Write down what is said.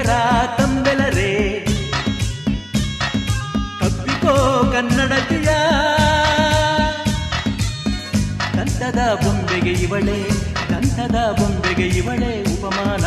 ಕನ್ನಡಿಗರ ತಂಬೆಲರೇ ತಪ್ಪಿಕೋ ಕನ್ನಡತಿಯ ದಂತದ ಬೊಂಬೆಗೆ ಇವಳೇ ದಂತದ ಬೊಂಬೆಗೆ ಇವಳೇ ಉಪಮಾನ